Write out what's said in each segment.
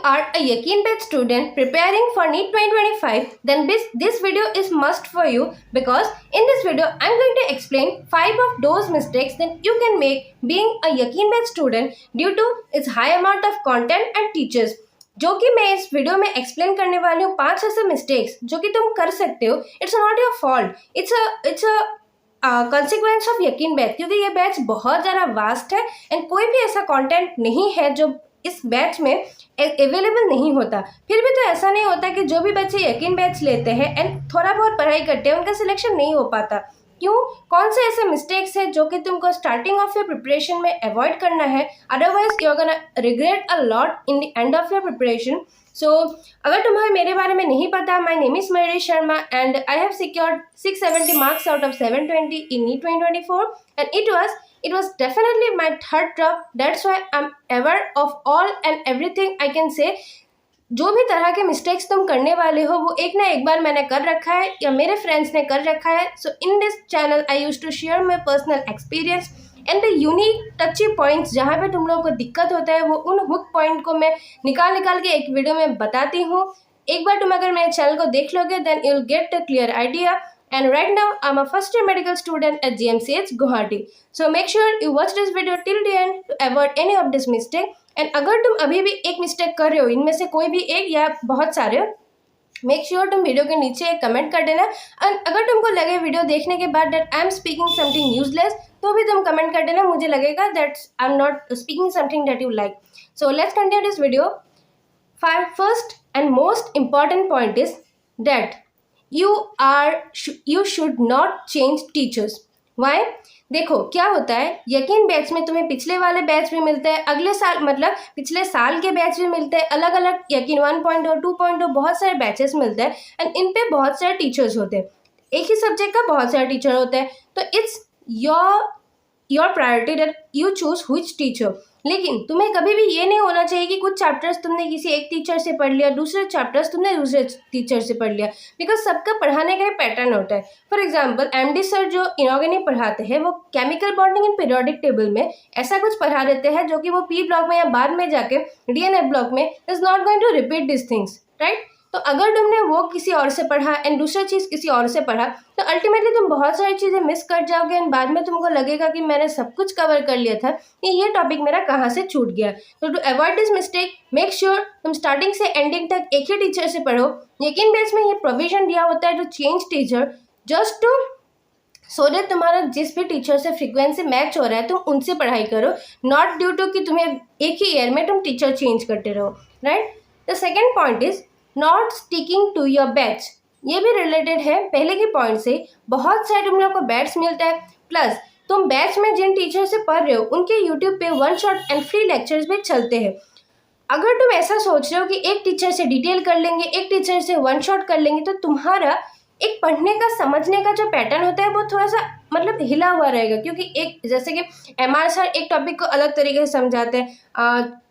are a Yakin Batch student preparing for NEET 2025, then this video is must for you, because in this video I'm going to explain 5 of those mistakes that you can make being a Yakin Batch student due to its high amount of content and teachers. जो कि मैं इस video में explain करने वाली हूँ 5 ऐसे mistakes जो कि तुम कर सकते हो. It's not your fault, it's a consequence of यकीन बैच, क्योंकि ये बैच बहुत ज़्यादा वास्ट है एंड कोई भी ऐसा कंटेंट नहीं है जो इस बैच में अवेलेबल नहीं होता. फिर भी तो ऐसा नहीं होता कि जो भी बच्चे यकीन बैच लेते हैं एंड थोड़ा बहुत पढ़ाई करते हैं उनका सिलेक्शन नहीं हो पाता. क्यों? कौन से ऐसे मिस्टेक्स हैं जो कि तुमको स्टार्टिंग ऑफ योर प्रिपरेशन में अवॉइड करना है, otherwise you are gonna regret a lot in the end of your preparation. So अगर तुम्हें मेरे बारे में नहीं पता, my name is Mayuri Sharma and I have secured 670 marks out of 720 in NEET 2024 and it was definitely my third drop. That's why I'm aware of all and everything I can say. जो भी तरह के मिस्टेक्स तुम करने वाले हो वो एक ना एक बार मैंने कर रखा है या मेरे फ्रेंड्स ने कर रखा है. So in this channel I use to share my personal experience and the unique touchy points. जहाँ पे तुम लोगों को दिक्कत होता है वो उन हुक पॉइंट को मैं निकाल के एक वीडियो में बताती हूँ. एक बार तुम अगर मेरे चैनल को देख लोगे then you will get a clear idea. And right now I'm a first year medical student at GMCH Guwahati. So make sure you watch this video till the end to avoid any of this mistake. And अगर तुम अभी भी एक mistake कर रहे हो, इनमें से कोई भी एक या बहुत सारे, मेक श्योर तुम वीडियो के नीचे एक कमेंट कर देना. एंड अगर तुमको लगे वीडियो देखने के बाद that I am speaking something useless, तो भी तुम कमेंट कर देना. मुझे लगेगा that I am not speaking something that you like. So let's continue this video. First and most important point is that you should not change teachers. Why? देखो क्या होता है, यकीन बैच में तुम्हें पिछले वाले बैच भी मिलते हैं, अगले साल मतलब पिछले साल के बैच भी मिलते हैं, अलग अलग यकीन 1.0 2.0 बहुत सारे बैचेस मिलते हैं एंड इन पे बहुत सारे टीचर्स होते हैं. एक ही सब्जेक्ट का बहुत सारे टीचर होते हैं. तो it's your priority that you choose which teacher. लेकिन तुम्हें कभी भी ये नहीं होना चाहिए कि कुछ चैप्टर्स तुमने किसी एक टीचर से पढ़ लिया, दूसरे चैप्टर्स तुमने दूसरे टीचर से पढ़ लिया, बिकॉज सबका पढ़ाने का एक पैटर्न होता है. फॉर एग्जांपल एमडी सर जो इनऑर्गेनिक पढ़ाते हैं वो chemical bonding and periodic table में ऐसा कुछ पढ़ा देते हैं जो कि वो पी ब्लॉक में या बाद में जाके डीएनए ब्लॉक में is not going to repeat this things, right. तो अगर तुमने वो किसी और से पढ़ा एंड दूसरा चीज़ किसी और से पढ़ा तो अल्टीमेटली तुम बहुत सारी चीज़ें मिस कर जाओगे एंड बाद में तुमको लगेगा कि मैंने सब कुछ कवर कर लिया था, ये टॉपिक मेरा कहाँ से छूट गया. तो to avoid this mistake make sure तुम स्टार्टिंग से एंडिंग तक एक ही टीचर से पढ़ो. यकीन बेस में ये प्रोविजन दिया होता है to change teacher just to so that तुम्हारा जिस भी टीचर से फ्रीक्वेंसी मैच हो रहा है तुम उनसे पढ़ाई करो, नॉट ड्यू टू कि तुम्हें एक ही ईयर में तुम टीचर चेंज करते रहो, right. The second point is not sticking to your batch. ये भी रिलेटेड है पहले के पॉइंट से. बहुत सारे तुम लोग को बैच मिलता है, प्लस तुम बैच में जिन टीचर से पढ़ रहे हो उनके यूट्यूब पे one shot and free lectures भी चलते हैं. अगर तुम ऐसा सोच रहे हो कि एक टीचर से डिटेल कर लेंगे, एक टीचर से वन शॉट कर लेंगे, तो तुम्हारा एक पढ़ने का समझने का जो पैटर्न होता है वो थोड़ा सा मतलब हिला हुआ रहेगा. क्योंकि एक जैसे कि एमआर सर एक टॉपिक को अलग तरीके से समझाते हैं,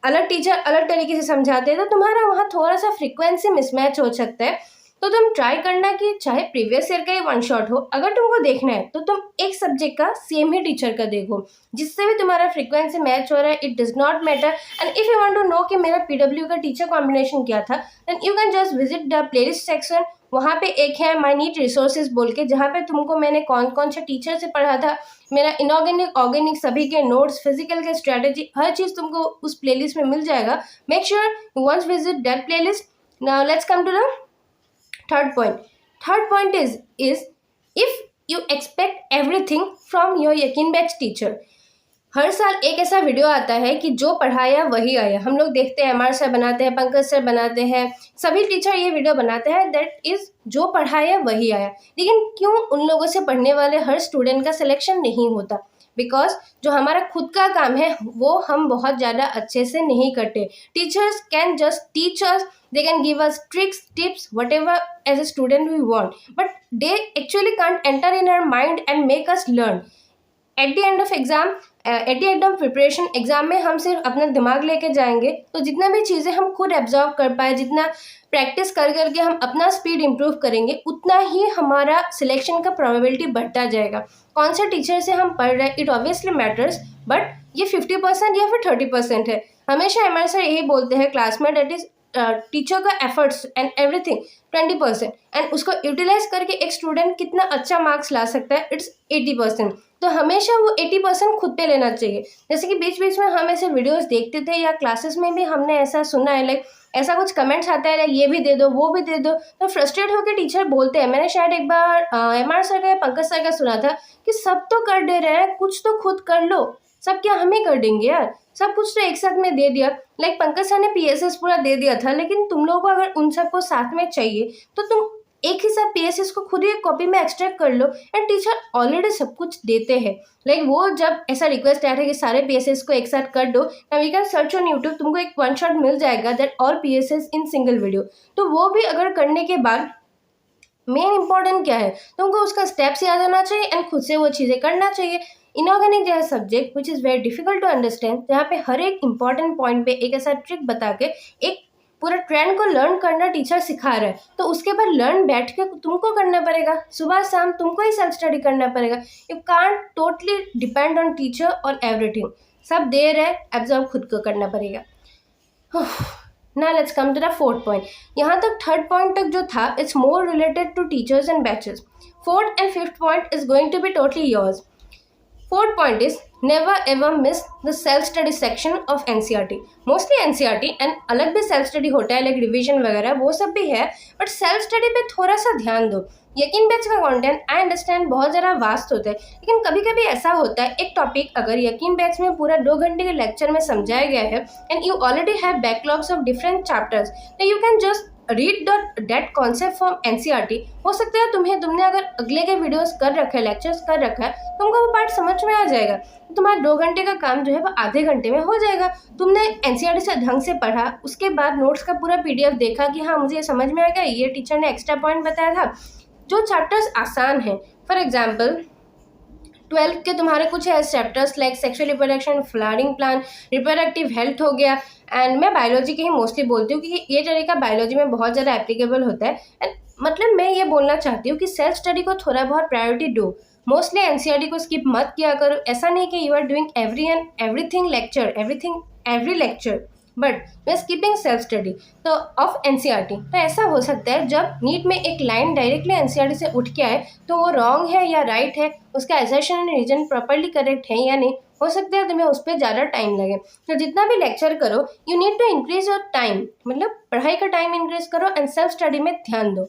अलग टीचर अलग तरीके से समझाते हैं, तो तुम्हारा वहाँ थोड़ा सा फ्रीक्वेंसी मिसमैच हो सकता है. तो तुम ट्राई करना कि चाहे प्रीवियस ईयर का ही वन शॉट हो, अगर तुमको देखना है तो तुम एक सब्जेक्ट का सेम ही टीचर का देखो, जिससे भी तुम्हारा फ्रीक्वेंसी मैच हो रहा है. It does not matter. And if you want to know कि मेरा पीडब्ल्यू का टीचर कॉम्बिनेशन क्या था, then you can just visit the playlist section. वहाँ पे एक है माय नीट रिसोर्सेज बोल के, जहाँ पे तुमको मैंने कौन कौन से टीचर से पढ़ा था, मेरा इनऑर्गेनिक ऑर्गेनिक सभी के नोट्स, फिजिकल के स्ट्रेटेजी, हर चीज़ तुमको उस प्लेलिस्ट में मिल जाएगा. Make sure you once visit that playlist. Now let's come to the third point is if you expect everything from your यकीन बैच टीचर. हर साल एक ऐसा वीडियो आता है कि जो पढ़ाया वही आया. हम लोग देखते हैं एमआर सर बनाते हैं, पंकज सर बनाते हैं, सभी टीचर ये वीडियो बनाते हैं दैट इज़ जो पढ़ाया वही आया. लेकिन क्यों उन लोगों से पढ़ने वाले हर स्टूडेंट का सिलेक्शन नहीं होता? बिकॉज जो हमारा खुद का काम है वो हम बहुत ज़्यादा अच्छे से नहीं करते. Teachers can just teach us, they can give us tricks, tips, whatever as a student we want, but they actually can't enter in our mind and make us learn. At the end of exam, at the end of preparation exam में हम सिर्फ अपना दिमाग लेके जाएंगे, तो जितना भी चीज़ें हम खुद एब्जॉर्व कर पाए, जितना प्रैक्टिस कर करके हम अपना स्पीड इम्प्रूव करेंगे, उतना ही हमारा सिलेक्शन का प्रोबेबिलिटी बढ़ता जाएगा. कौन से टीचर से हम पढ़ रहे हैं इट ऑब्वियसली मैटर्स, बट ये 50% या फिर 30% है. हमेशा एमआर सर यही बोलते हैं क्लास में, दैट इज़ टीचर का एफर्ट्स एंड एवरीथिंग 20%, एंड उसको यूटिलाइज करके एक स्टूडेंट कितना अच्छा मार्क्स ला सकता है, इट्स 80%। तो हमेशा वो 80% खुद पे लेना चाहिए। जैसे कि बीच बीच में हम ऐसे वीडियोस देखते थे या क्लासेस में भी हमने ऐसा सुना है, लाइक ऐसा कुछ कमेंट्स आता है लाइक ये भी दे दो वो भी दे दो, तो फ्रस्ट्रेट होकर टीचर बोलते हैं। मैंने शायद एक बार MR सर का या पंकज सर का सुना था कि सब तो कर दे रहे हैं, कुछ तो खुद कर लो। सब क्या हम ही कर देंगे यार, सब कुछ तो एक साथ में दे दिया। लाइक पंकज सर ने PSS पूरा दे दिया था, लेकिन तुम लोगों को अगर उन सबको साथ में चाहिए तो तुम एक ही साथ PSS को खुद ही एक कॉपी में एक्सट्रैक्ट कर लो, एंड टीचर ऑलरेडी सब कुछ देते हैं। लाइक वो जब ऐसा रिक्वेस्ट आया था कि सारे PSS को एक साथ कर दो, now you can search on YouTube, तुमको एक वन शॉट मिल जाएगा that all PSS in single video. तो वो भी अगर करने के बाद मेन इंपॉर्टेंट क्या है, तुमको उसका स्टेप्स याद आना चाहिए एंड खुद से वो चीज़ें करना चाहिए। इनऑर्गेनिक जो है subject which is very difficult to understand, जहाँ पे हर एक इंपॉर्टेंट पॉइंट पे एक ऐसा ट्रिक बता के एक पूरा ट्रेंड को लर्न करना टीचर सिखा रहा है, तो उसके बाद लर्न बैठ के तुमको करना पड़ेगा, सुबह शाम तुमको ही सेल्फ स्टडी करना पड़ेगा। You can't totally depend on teacher और एवरीथिंग, सब दे रहे एब्जॉर्व खुद को करना पड़ेगा। Now let's come to the fourth point. यहाँ तक थर्ड पॉइंट तक जो था it's more related to teachers and batches. Fourth and fifth point is going to be totally yours. Fourth point is never ever miss the self study section of NCERT. Mostly NCERT and अलग भी self study होता है, like revision वगैरह वो सब भी है, but self study पे थोड़ा सा ध्यान दो। यकीन बैच का कंटेंट आई अंडरस्टैंड बहुत ज़्यादा वास्ट होता है, लेकिन कभी कभी ऐसा होता है एक टॉपिक अगर यकीन बैच में पूरा 2 घंटे के लेक्चर में समझाया गया है and you already have backlogs of different chapters, तो you can just read that concept from NCERT। हो सकता है तुमने अगर अगले के वीडियोस कर रखा है, लेक्चर्स कर रखा है, तुमको वो पार्ट समझ में आ जाएगा, तो तुम्हारा 2 घंटे का काम जो है वो आधे घंटे में हो जाएगा। तुमने NCERT से ढंग से पढ़ा, उसके बाद नोट्स का पूरा PDF देखा कि हाँ मुझे ये समझ में आ गया, ये टीचर ने एक्स्ट्रा पॉइंट बताया था। जो चैप्टर्स आसान हैं, फॉर एग्जाम्पल 12th के तुम्हारे कुछ है chapters like sexual reproduction, flowering plant, reproductive health हो गया, एंड मैं बायोलॉजी के ही मोस्टली बोलती हूँ क्योंकि ये तरीका बायोलॉजी में बहुत ज़्यादा एप्लीकेबल होता है। एंड मतलब मैं ये बोलना चाहती हूँ कि सेल्फ स्टडी को थोड़ा बहुत प्रायोरिटी दो, मोस्टली NCERT को स्किप मत किया करो। ऐसा नहीं कि you are doing every lecture but we skipping self study तो ऑफ NCERT। तो ऐसा हो सकता है जब नीट में एक लाइन डायरेक्टली NCERT से उठ के आए तो वो रॉन्ग है या राइट है, उसका assertion and reason properly correct है या नहीं, हो सकता है तुम्हें उस पर ज़्यादा टाइम लगे। तो जितना भी लेक्चर करो you need to increase your time, मतलब पढ़ाई का टाइम इंक्रीज करो एंड सेल्फ स्टडी में ध्यान दो।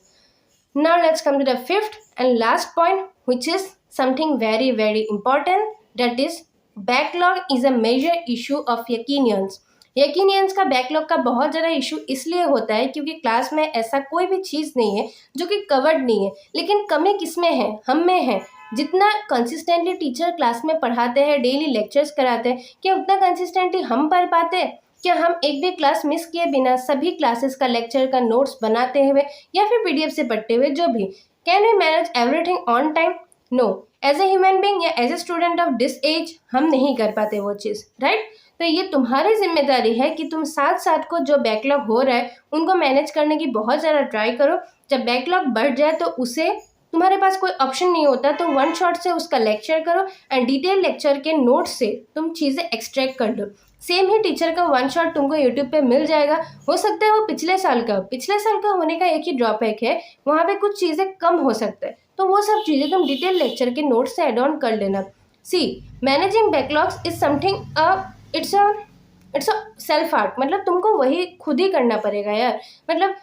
Now let's come to the fifth and last point, which is something very very important, that is backlog is a major issue of Yakinians। यकीनियंस का backlog का बहुत ज़्यादा इशू इसलिए होता है क्योंकि क्लास में ऐसा कोई भी चीज़ नहीं है जो कि कवर्ड नहीं है, लेकिन कमी किस में है, हम में है। जितना कंसिस्टेंटली टीचर क्लास में पढ़ाते हैं, डेली लेक्चर्स कराते हैं, क्या उतना कंसिस्टेंटली हम पढ़ पाते हैं? क्या हम एक भी क्लास मिस किए बिना सभी क्लासेस का लेक्चर का नोट्स बनाते हुए या फिर PDF से पढ़ते हुए जो भी, can we manage everything on time? No, as a human being या as a student of this age हम नहीं कर पाते वो चीज़, राइट? तो ये तुम्हारी जिम्मेदारी है कि तुम साथ साथ को जो बैकलॉग हो रहा है उनको मैनेज करने की बहुत ज़्यादा ट्राई करो। जब बैकलॉग बढ़ जाए तो उसे तुम्हारे पास कोई ऑप्शन नहीं होता, तो वन शॉट से उसका लेक्चर करो एंड डिटेल लेक्चर के नोट से तुम चीज़ें एक्सट्रैक्ट कर दो। सेम ही टीचर का वन शॉट तुमको यूट्यूब पे मिल जाएगा, हो सकता है वो पिछले साल का होने का एक ही ड्रॉबैक है, वहाँ पे कुछ चीज़ें कम हो सकता है, तो वो सब चीज़ें तुम डिटेल लेक्चर के नोट से एड ऑन कर लेना। See managing backlogs is something it's a self art, मतलब तुमको वही खुद ही करना पड़ेगा यार। मतलब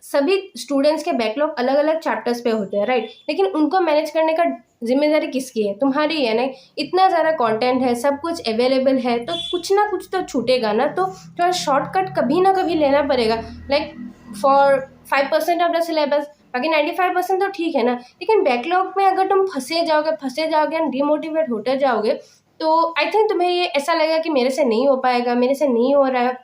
सभी स्टूडेंट्स के बैकलॉग अलग अलग चैप्टर्स पे होते हैं, राइट? लेकिन उनको मैनेज करने का जिम्मेदारी किसकी है? तुम्हारी है ना। इतना ज़्यादा कंटेंट है, सब कुछ अवेलेबल है, तो कुछ ना कुछ तो छूटेगा ना, तो थोड़ा शॉर्टकट कभी ना कभी लेना पड़ेगा। Like for 5% of the syllabus, बाकी 95% तो ठीक है ना। लेकिन बैकलॉग में अगर तुम फंसे जाओगे एंड डिमोटिवेट होते जाओगे, तो आई थिंक तुम्हें ये ऐसा लगेगा कि मेरे से नहीं हो पाएगा, मेरे से नहीं हो रहा है।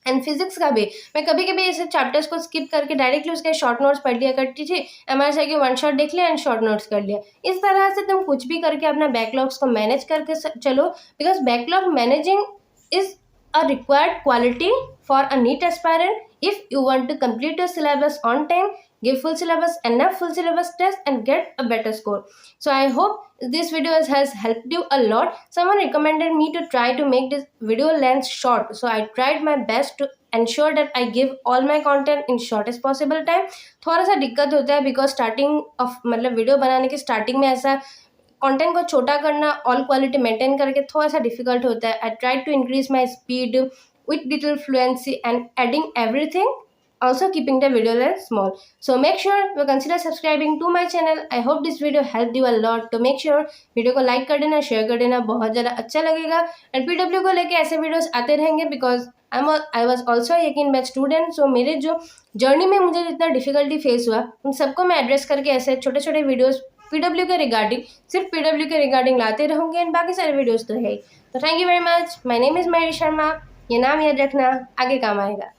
एंड फिजिक्स का भी मैं कभी कभी ऐसे चैप्टर्स को स्किप करके डायरेक्टली उसके शॉर्ट नोट्स पढ़ लिया करती थी, MR सर के वन शॉट देख लिया एंड शॉर्ट नोट्स कर लिया। इस तरह से तुम कुछ भी करके अपना बैकलॉग्स को मैनेज करके चलो, because backlog managing is a required quality for a NEET aspirant if you want to complete your syllabus on time give full syllabus, enough full syllabus test, and get a better score. So I hope this video has helped you a lot. Someone recommended me to try to make this video length short, so I tried my best to ensure that I give all my content in shortest possible time. थोड़ा सा दिक्कत होता है because starting of मतलब video बनाने के starting में ऐसा कंटेंट को छोटा करना, ऑल क्वालिटी मेंटेन करके थोड़ा सा डिफिकल्ट होता है. I try to increase my speed with little fluency and adding everything, also keeping the video length small. So make sure you consider subscribing to my channel. I hope this video helped you a lot. तो make sure video को like कर देना, share कर देना, बहुत ज़्यादा अच्छा लगेगा. एंड PW को लेके ऐसे वीडियोस आते रहेंगे बिकॉज आई वॉज ऑल्सो यकीन बैच स्टूडेंट. सो मेरे जो जर्नी में मुझे जितना डिफिकल्टी फेस हुआ उन सबको मैं एड्रेस करके ऐसे छोटे छोटे वीडियोज़ PW के रिगार्डिंग, सिर्फ PW के रिगार्डिंग लाते रहूँगे. एंड बाकी सारे वीडियोज़ तो है ही. तो thank you very much. My name is Mayuri Sharma. ये नाम याद रखना, आगे काम आएगा.